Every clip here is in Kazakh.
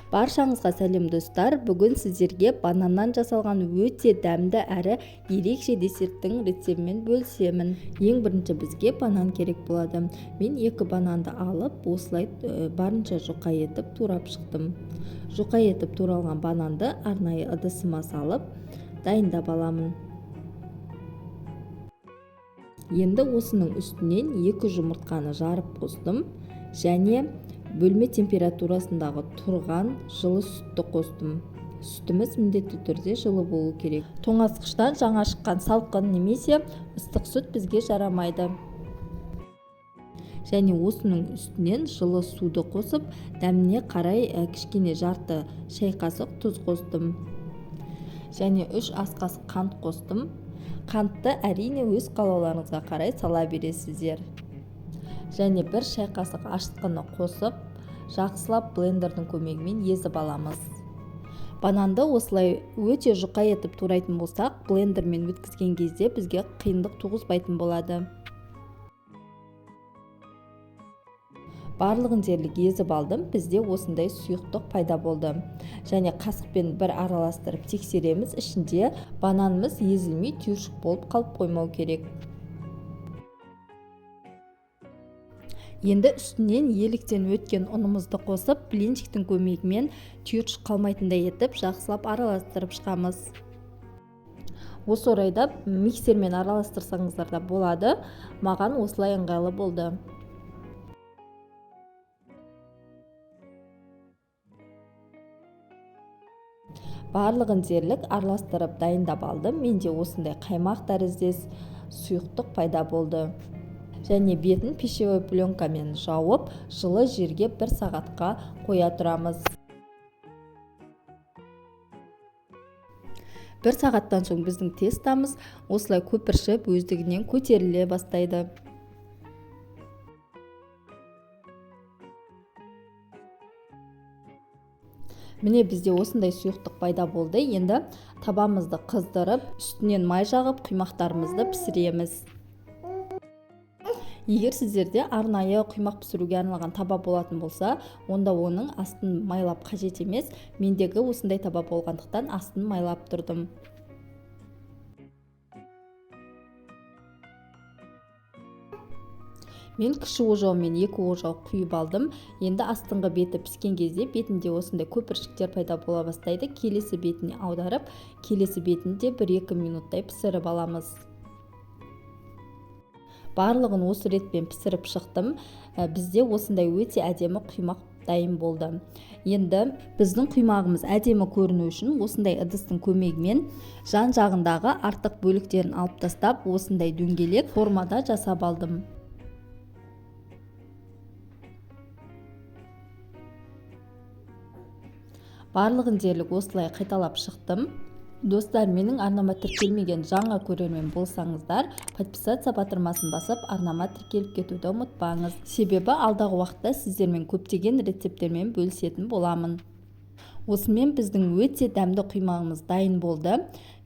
Баршаңызға сәлем достар. Бүгін сіздерге бананнан жасалған өте дәмді әрі ерекше десерттің рецептімен бөлісемін. Ең бірінші бізге банан керек болады. Мен 2 бананды алып, осылай барынша жұқа етіп турап шықтым. Жұқа етіп туралған бананды арнайы ыдысыма салып, дайындап аламын. Енді осының үстінен 2 жұмыртқаны жарып қостым және бөлме температурасындағы тұрған жылы сүтті қостым. Сүтіміз міндетті түрде жылы болу керек. Тоңазытқыштан жаңа шыққан салқын немесе ыстық сүт бізге жарамайды. Және осының үстінен жылы суды қосып, дәміне қарай кішкене жарты шай қасық тұз қостым. Және 3 ас қасық қант қостым. Қантты әрине өз қалауларыңызға қарай сала бересіздер. Және 1 шай қасық ашытқыны қосып, жақсылап блендердің көмегімен езіп аламыз. Бананды осылай өте жұқа етіп турайтын болсақ, блендермен өткізген кезде бізге қиындық туғызбайтын болады. Барлығын дерлік езіп алдым, бізде осындай сұйықтық пайда болды. Және қасықпен бір араластырып тексереміз, ішінде бананымыз езілмей түйіршік болып қалып қоймау керек. Енді үстінен еліктен өткен ұнымызды қосып, блинчиктің көмегімен түйіршік қалмайтындай етіп, жақсылап араластырып шығамыз. Осы орайда миксермен араластырсаңыздар да болады. Маған осылай ыңғайлы болды. Барлығын дерлік араластырып дайындап алдым. Менде осындай қаймақ тәріздес сұйықтық пайда болды. Және бетін пищевой пленкамен жауып, жылы жерге 1 сағатқа қоя тұрамыз. 1 сағаттан соң біздің тестамыз осылай көпіршіп, өздігінен көтеріле бастайды. Міне бізде осындай сұйықтық пайда болды. Енді табамызды қыздырып, үстінен май жағып, құймақтарымызды пісіреміз. Егер сіздерде арнайы құймақ пісіруге арналған таба болатын болса, онда оның астын майлап қажет емес. Мендегі осындай таба болғандықтан астын майлап тұрдым. Мен кіші ожаумен 2 ожау құйып алдым. Енді астыңғы беті піскен кезде бетінде осындай көпіршіктер пайда бола бастайды. Келесі бетіне аударып, келесі бетінде 1-2 минуттай пісіріп аламыз. Барлығын осы ретпен пісіріп шықтым. Бізде осындай өте әдемі құймақ дайын болды. Енді біздің құймағымыз әдемі көріну үшін осындай ыдыстың көмегімен жан жағындағы артық бөліктерін алып тастап, осындай дөңгелек формада жасап алдым. Барлығын дерлік осылай қайталап шықтым. Достар, менің арнама тіркелмеген жаңа көрермен болсаңыздар, подписаться батырмасын басып, арнама тіркеліп кетуді ұмытпаңыз. Себебі алдағы уақытта сіздермен көптеген рецепттермен бөлісетін боламын. Осымен біздің өте дәмді құймағымыз дайын болды.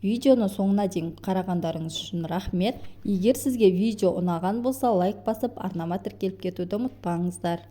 Видеоны соңына дейін қарағандарыңыз үшін рахмет. Егер сізге видео ұнаған болса, лайк басып, арнама тіркеліп кетуді ұмытпаңыздар.